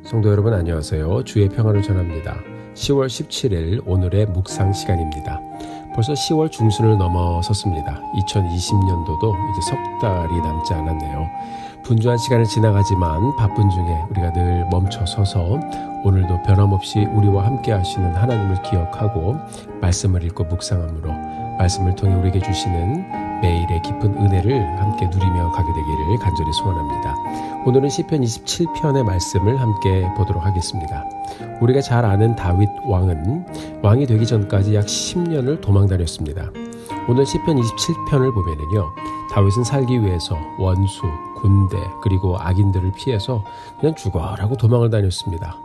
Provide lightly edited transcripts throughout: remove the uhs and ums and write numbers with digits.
성도 여러분 안녕하세요. 주의 평안을 전합니다. 10월 17일 오늘의 묵상 시간입니다. 벌써 10월 중순을 넘어섰습니다. 2020년도도 이제 석 달이 남지 않았네요. 분주한 시간을 지나가지만 바쁜 중에 우리가 늘 멈춰 서서 오늘도 변함없이 우리와 함께 하시는 하나님을 기억하고 말씀을 읽고 묵상함으로 말씀을 통해 우리에게 주시는 매일의 깊은 은혜를 함께 누리며 가게 되기를 간절히 소원합니다. 오늘은 시편 27편의 말씀을 함께 보도록 하겠습니다. 우리가 잘 아는 다윗 왕은 왕이 되기 전까지 약 10년을 도망다녔습니다. 오늘 시편 27편을 보면은요, 다윗은 살기 위해서 원수, 군대 그리고 악인들을 피해서 그냥 죽어라고 도망을 다녔습니다.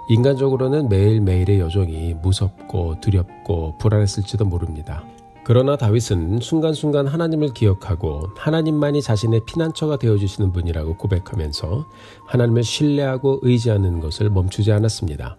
인간적으로는 매일매일의 여정이 무섭고 두렵고 불안했을지도 모릅니다. 그러나 다윗은 순간순간 하나님을 기억하고 하나님만이 자신의 피난처가 되어주시는 분이라고 고백하면서 하나님을 신뢰하고 의지하는 것을 멈추지 않았습니다.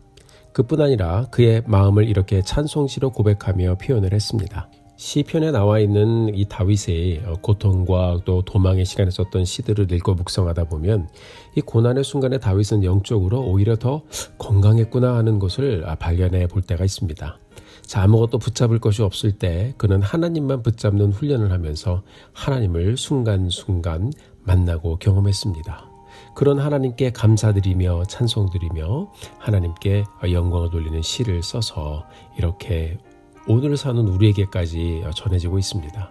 그뿐 아니라 그의 마음을 이렇게 찬송시로 고백하며 표현을 했습니다. 시편에 나와 있는 이 다윗의 고통과 또 도망의 시간에 썼던 시들을 읽고 묵상하다 보면 이 고난의 순간에 다윗은 영적으로 오히려 더 건강했구나 하는 것을 발견해 볼 때가 있습니다. 자, 아무것도 붙잡을 것이 없을 때 그는 하나님만 붙잡는 훈련을 하면서 하나님을 순간순간 만나고 경험했습니다. 그런 하나님께 감사드리며 찬송드리며 하나님께 영광을 돌리는 시를 써서 이렇게 오늘 사는 우리에게까지 전해지고 있습니다.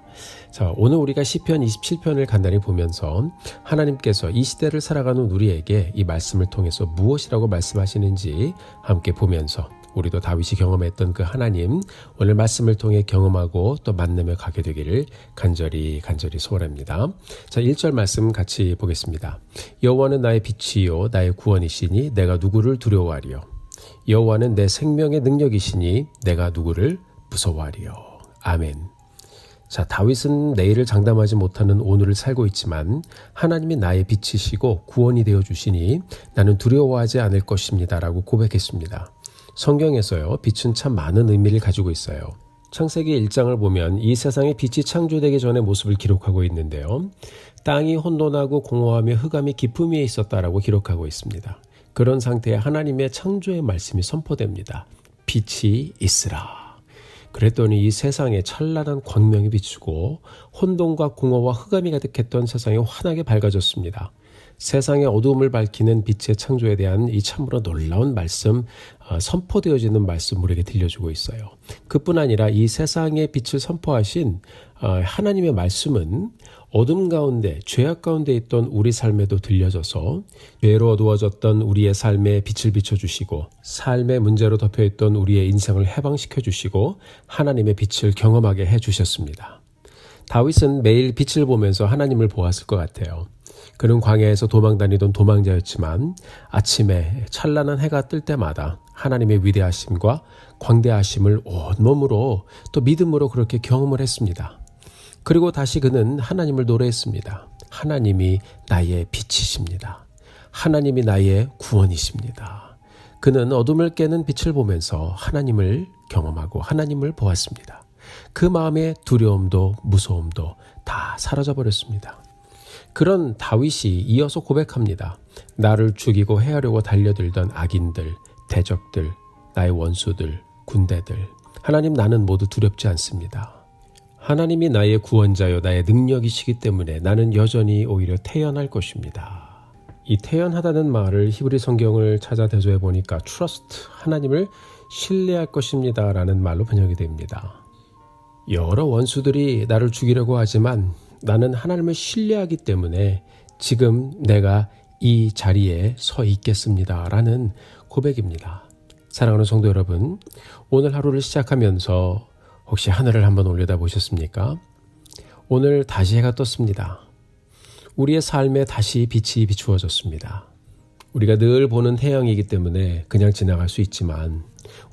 자, 오늘 우리가 시편 27편을 간단히 보면서 하나님께서 이 시대를 살아가는 우리에게 이 말씀을 통해서 무엇이라고 말씀하시는지 함께 보면서 우리도 다윗이 경험했던 그 하나님 오늘 말씀을 통해 경험하고 또 만나며 가게 되기를 간절히 소원합니다. 자, 1절 말씀 같이 보겠습니다. 여호와는 나의 빛이요 나의 구원이시니 내가 누구를 두려워하리요. 여호와는 내 생명의 능력이시니 내가 누구를 무서워하리요. 아멘. 자, 다윗은 내일을 장담하지 못하는 오늘을 살고 있지만 하나님이 나의 빛이시고 구원이 되어 주시니 나는 두려워하지 않을 것입니다 라고 고백했습니다. 성경에서요, 빛은 참 많은 의미를 가지고 있어요. 창세기 1장을 보면 이 세상에 빛이 창조되기 전의 모습을 기록하고 있는데요. 땅이 혼돈하고 공허하며 흑암이 깊음 위에 있었다라고 기록하고 있습니다. 그런 상태에 하나님의 창조의 말씀이 선포됩니다. 빛이 있으라. 그랬더니 이 세상에 찬란한 광명이 비추고 혼돈과 공허와 흑암이 가득했던 세상이 환하게 밝아졌습니다. 세상의 어두움을 밝히는 빛의 창조에 대한 이 참으로 놀라운 말씀, 선포되어지는 말씀 우리에게 들려주고 있어요. 그뿐 아니라 이 세상의 빛을 선포하신 하나님의 말씀은 어둠 가운데, 죄악 가운데 있던 우리 삶에도 들려져서 죄로 어두워졌던 우리의 삶에 빛을 비춰주시고 삶의 문제로 덮여있던 우리의 인생을 해방시켜주시고 하나님의 빛을 경험하게 해주셨습니다. 다윗은 매일 빛을 보면서 하나님을 보았을 것 같아요. 그는 광야에서 도망다니던 도망자였지만 아침에 찬란한 해가 뜰 때마다 하나님의 위대하심과 광대하심을 온몸으로 또 믿음으로 그렇게 경험을 했습니다. 그리고 다시 그는 하나님을 노래했습니다. 하나님이 나의 빛이십니다. 하나님이 나의 구원이십니다. 그는 어둠을 깨는 빛을 보면서 하나님을 경험하고 하나님을 보았습니다. 그 마음의 두려움도 무서움도 다 사라져버렸습니다. 그런 다윗이 이어서 고백합니다. 나를 죽이고 해하려고 달려들던 악인들, 대적들, 나의 원수들, 군대들. 하나님, 나는 모두 두렵지 않습니다. 하나님이 나의 구원자요 나의 능력이시기 때문에 나는 여전히 오히려 태연할 것입니다. 이 태연하다는 말을 히브리 성경을 찾아 대조해 보니까 trust, 하나님을 신뢰할 것입니다 라는 말로 번역이 됩니다. 여러 원수들이 나를 죽이려고 하지만 나는 하나님을 신뢰하기 때문에 지금 내가 이 자리에 서 있겠습니다 라는 고백입니다. 사랑하는 성도 여러분, 오늘 하루를 시작하면서 혹시 하늘을 한번 올려다 보셨습니까? 오늘 다시 해가 떴습니다. 우리의 삶에 다시 빛이 비추어졌습니다. 우리가 늘 보는 태양이기 때문에 그냥 지나갈 수 있지만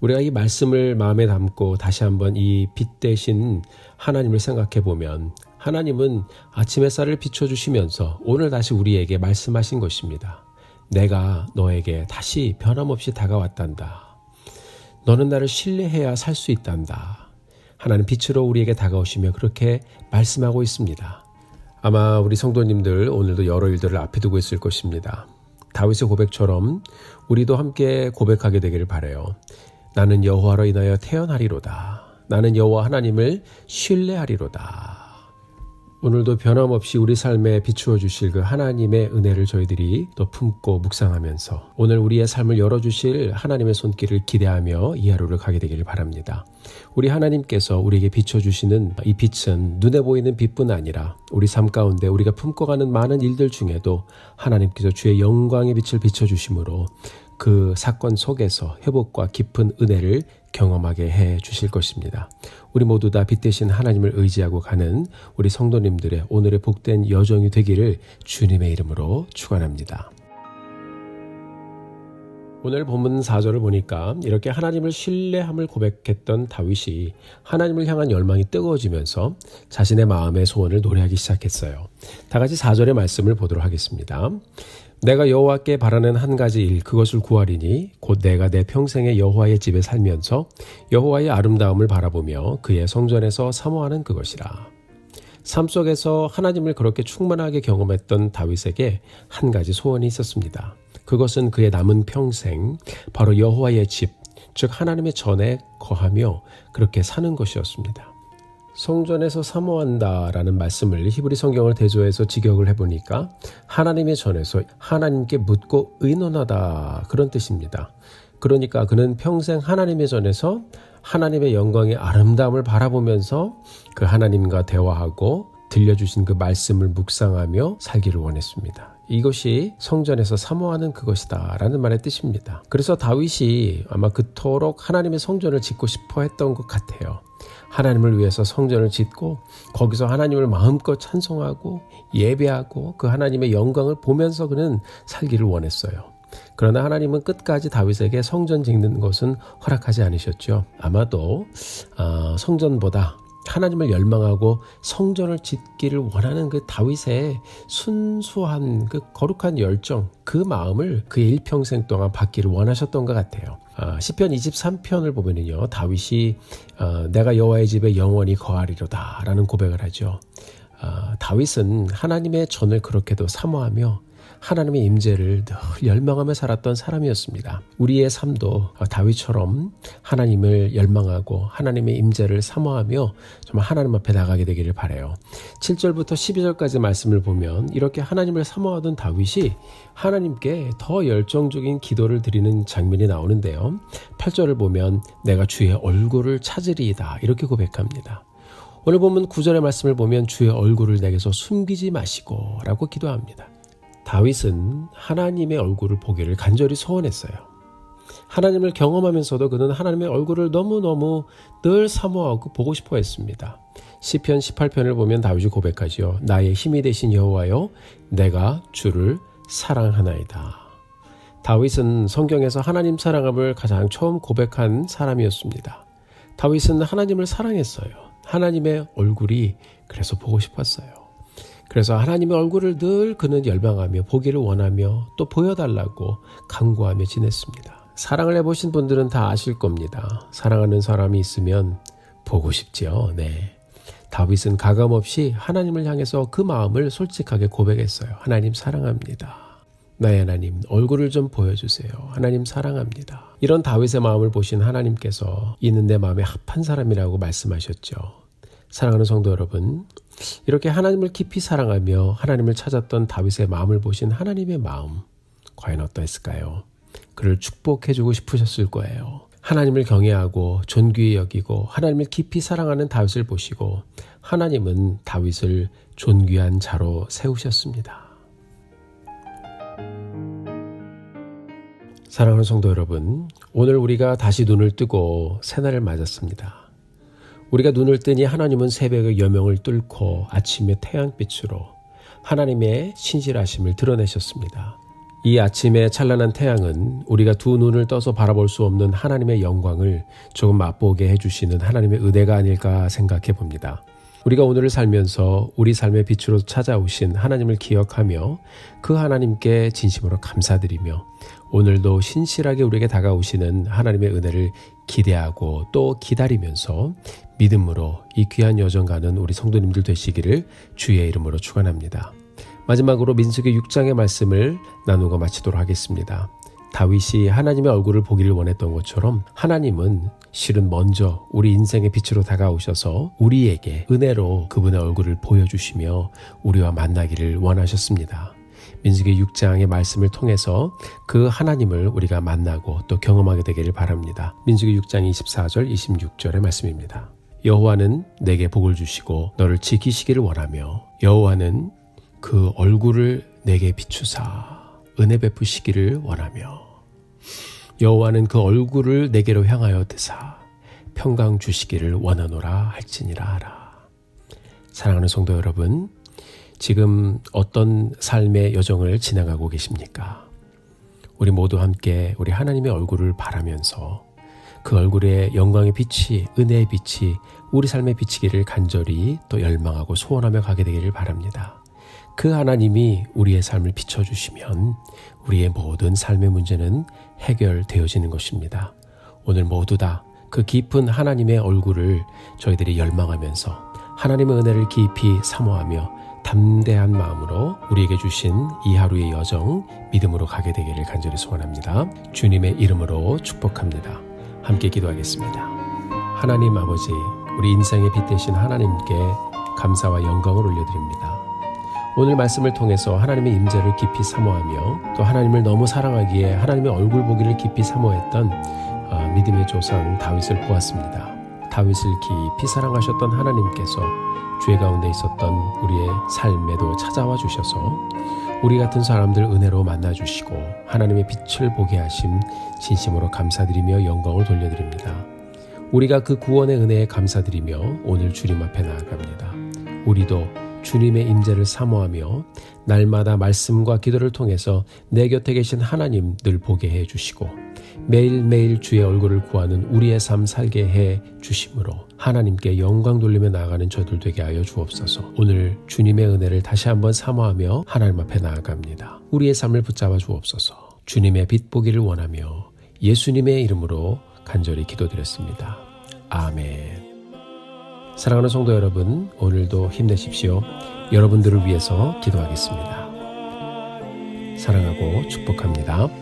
우리가 이 말씀을 마음에 담고 다시 한번 이 빛 대신 하나님을 생각해 보면 하나님은 아침 햇살을 비춰주시면서 오늘 다시 우리에게 말씀하신 것입니다. 내가 너에게 다시 변함없이 다가왔단다. 너는 나를 신뢰해야 살 수 있단다. 하나님 빛으로 우리에게 다가오시며 그렇게 말씀하고 있습니다. 아마 우리 성도님들 오늘도 여러 일들을 앞에 두고 있을 것입니다. 다윗의 고백처럼 우리도 함께 고백하게 되기를 바라요. 나는 여호와로 인하여 태어나리로다. 나는 여호와 하나님을 신뢰하리로다. 오늘도 변함없이 우리 삶에 비추어 주실 그 하나님의 은혜를 저희들이 또 품고 묵상하면서 오늘 우리의 삶을 열어주실 하나님의 손길을 기대하며 이 하루를 가게 되기를 바랍니다. 우리 하나님께서 우리에게 비춰주시는 이 빛은 눈에 보이는 빛뿐 아니라 우리 삶 가운데 우리가 품고 가는 많은 일들 중에도 하나님께서 주의 영광의 빛을 비춰주심으로 그 사건 속에서 회복과 깊은 은혜를 경험하게 해 주실 것입니다. 우리 모두 다 빛 대신 하나님을 의지하고 가는 우리 성도님들의 오늘의 복된 여정이 되기를 주님의 이름으로 축원합니다. 오늘 본문 4절을 보니까 이렇게 하나님을 신뢰함을 고백했던 다윗이 하나님을 향한 열망이 뜨거워지면서 자신의 마음의 소원을 노래하기 시작했어요. 다 같이 4절의 말씀을 보도록 하겠습니다. 내가 여호와께 바라는 한 가지 일 그것을 구하리니 곧 내가 내 평생에 여호와의 집에 살면서 여호와의 아름다움을 바라보며 그의 성전에서 사모하는 그것이라. 삶 속에서 하나님을 그렇게 충만하게 경험했던 다윗에게 한 가지 소원이 있었습니다. 그것은 그의 남은 평생 바로 여호와의 집, 즉 하나님의 전에 거하며 그렇게 사는 것이었습니다. 성전에서 사모한다라는 말씀을 히브리 성경을 대조해서 직역을 해보니까 하나님의 전에서 하나님께 묻고 의논하다 그런 뜻입니다. 그러니까 그는 평생 하나님의 전에서 하나님의 영광의 아름다움을 바라보면서 그 하나님과 대화하고 들려주신 그 말씀을 묵상하며 살기를 원했습니다. 이것이 성전에서 사모하는 그것이다 라는 말의 뜻입니다. 그래서 다윗이 아마 그토록 하나님의 성전을 짓고 싶어 했던 것 같아요. 하나님을 위해서 성전을 짓고 거기서 하나님을 마음껏 찬송하고 예배하고 그 하나님의 영광을 보면서 그는 살기를 원했어요. 그러나 하나님은 끝까지 다윗에게 성전 짓는 것은 허락하지 않으셨죠. 아마도 성전보다 하나님을 열망하고 성전을 짓기를 원하는 그 다윗의 순수한 그 거룩한 열정, 그 마음을 그의 일평생 동안 받기를 원하셨던 것 같아요. 시편 23편을 보면요, 다윗이 내가 여호와의 집에 영원히 거하리로다 라는 고백을 하죠. 다윗은 하나님의 전을 그렇게도 사모하며 하나님의 임재를 늘 열망하며 살았던 사람이었습니다. 우리의 삶도 다윗처럼 하나님을 열망하고 하나님의 임재를 사모하며 정말 하나님 앞에 나가게 되기를 바라요. 7절부터 12절까지 말씀을 보면 이렇게 하나님을 사모하던 다윗이 하나님께 더 열정적인 기도를 드리는 장면이 나오는데요. 8절을 보면 내가 주의 얼굴을 찾으리이다 이렇게 고백합니다. 오늘 보면 9절의 말씀을 보면 주의 얼굴을 내게서 숨기지 마시고 라고 기도합니다. 다윗은 하나님의 얼굴을 보기를 간절히 소원했어요. 하나님을 경험하면서도 그는 하나님의 얼굴을 너무너무 늘 사모하고 보고 싶어 했습니다. 시편 18편을 보면 다윗이 고백하지요. 나의 힘이 되신 여호와여 내가 주를 사랑하나이다. 다윗은 성경에서 하나님 사랑함을 가장 처음 고백한 사람이었습니다. 다윗은 하나님을 사랑했어요. 하나님의 얼굴이 그래서 보고 싶었어요. 그래서 하나님의 얼굴을 늘 그는 열망하며 보기를 원하며 또 보여달라고 간구하며 지냈습니다. 사랑을 해보신 분들은 다 아실 겁니다. 사랑하는 사람이 있으면 보고 싶지요. 네. 다윗은 가감없이 하나님을 향해서 그 마음을 솔직하게 고백했어요. 하나님 사랑합니다. 나의 하나님 얼굴을 좀 보여주세요. 하나님 사랑합니다. 이런 다윗의 마음을 보신 하나님께서 이는 내 마음에 합한 사람이라고 말씀하셨죠. 사랑하는 성도 여러분, 이렇게 하나님을 깊이 사랑하며 하나님을 찾았던 다윗의 마음을 보신 하나님의 마음 과연 어떠했을까요? 그를 축복해주고 싶으셨을 거예요. 하나님을 경외하고 존귀히 여기고 하나님을 깊이 사랑하는 다윗을 보시고 하나님은 다윗을 존귀한 자로 세우셨습니다. 사랑하는 성도 여러분, 오늘 우리가 다시 눈을 뜨고 새날을 맞았습니다. 우리가 눈을 뜨니 하나님은 새벽의 여명을 뚫고 아침의 태양빛으로 하나님의 신실하심을 드러내셨습니다. 이 아침의 찬란한 태양은 우리가 두 눈을 떠서 바라볼 수 없는 하나님의 영광을 조금 맛보게 해주시는 하나님의 은혜가 아닐까 생각해 봅니다. 우리가 오늘을 살면서 우리 삶의 빛으로 찾아오신 하나님을 기억하며 그 하나님께 진심으로 감사드리며 오늘도 신실하게 우리에게 다가오시는 하나님의 은혜를 기대하고 또 기다리면서 믿음으로 이 귀한 여정 가는 우리 성도님들 되시기를 주의 이름으로 축원합니다. 마지막으로 민수기 6장의 말씀을 나누고 마치도록 하겠습니다. 다윗이 하나님의 얼굴을 보기를 원했던 것처럼 하나님은 실은 먼저 우리 인생의 빛으로 다가오셔서 우리에게 은혜로 그분의 얼굴을 보여주시며 우리와 만나기를 원하셨습니다. 민수기 6장의 말씀을 통해서 그 하나님을 우리가 만나고 또 경험하게 되기를 바랍니다. 민수기 6장 24절 26절의 말씀입니다. 여호와는 내게 복을 주시고 너를 지키시기를 원하며 여호와는 그 얼굴을 내게 비추사 은혜 베푸시기를 원하며 여호와는 그 얼굴을 내게로 향하여 드사 평강 주시기를 원하노라 할지니라 하라. 사랑하는 성도 여러분, 지금 어떤 삶의 여정을 지나가고 계십니까? 우리 모두 함께 우리 하나님의 얼굴을 바라면서 그 얼굴의 영광의 빛이, 은혜의 빛이 우리 삶에 비치기를 간절히 또 열망하고 소원하며 가게 되기를 바랍니다. 그 하나님이 우리의 삶을 비춰주시면 우리의 모든 삶의 문제는 해결되어지는 것입니다. 오늘 모두 다 그 깊은 하나님의 얼굴을 저희들이 열망하면서 하나님의 은혜를 깊이 사모하며 담대한 마음으로 우리에게 주신 이 하루의 여정 믿음으로 가게 되기를 간절히 소원합니다. 주님의 이름으로 축복합니다. 함께 기도하겠습니다. 하나님 아버지, 우리 인생의 빛 되신 하나님께 감사와 영광을 올려드립니다. 오늘 말씀을 통해서 하나님의 임재를 깊이 사모하며 또 하나님을 너무 사랑하기에 하나님의 얼굴 보기를 깊이 사모했던 믿음의 조상 다윗을 보았습니다. 다윗을 깊이 사랑하셨던 하나님께서 죄 가운데 있었던 우리의 삶에도 찾아와 주셔서 우리 같은 사람들 은혜로 만나주시고 하나님의 빛을 보게 하심 진심으로 감사드리며 영광을 돌려드립니다. 우리가 그 구원의 은혜에 감사드리며 오늘 주님 앞에 나아갑니다. 우리도 주님의 임재를 사모하며 날마다 말씀과 기도를 통해서 내 곁에 계신 하나님 늘 보게 해주시고 매일매일 주의 얼굴을 구하는 우리의 삶 살게 해주심으로 하나님께 영광 돌리며 나아가는 저들 되게 하여 주옵소서. 오늘 주님의 은혜를 다시 한번 사모하며 하나님 앞에 나아갑니다. 우리의 삶을 붙잡아 주옵소서. 주님의 빛 보기를 원하며 예수님의 이름으로 간절히 기도드렸습니다. 아멘. 사랑하는 성도 여러분, 오늘도 힘내십시오. 여러분들을 위해서 기도하겠습니다. 사랑하고 축복합니다.